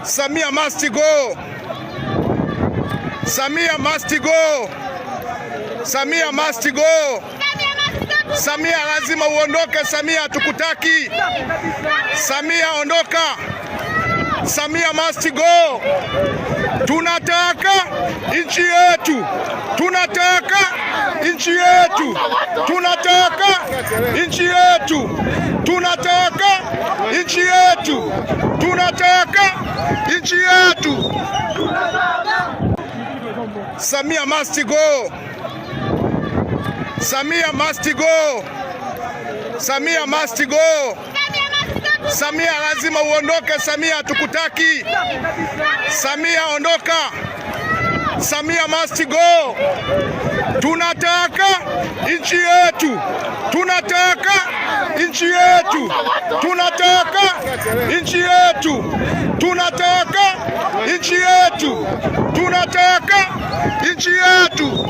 Samia must go. Samia must go. Samia must go. Samia lazima uondoke. Samia tukutaki. Samia ondoka. Samia must go. Tunataka nchi yetu. Tunataka nchi yetu. Tunataka nchi yetu. Tunataka nchi yetu. Tunataka nchi yetu. Samia must go. Samia must go. Samia must go. Samia lazima uondoke. Samia tukutaki. Samia ondoka. Samia must go. Tunataka nchi yetu. Tunataka nchi yetu. Tunataka nchi yetu. Tunataka nchi yetu. Tunataka nchi yetu.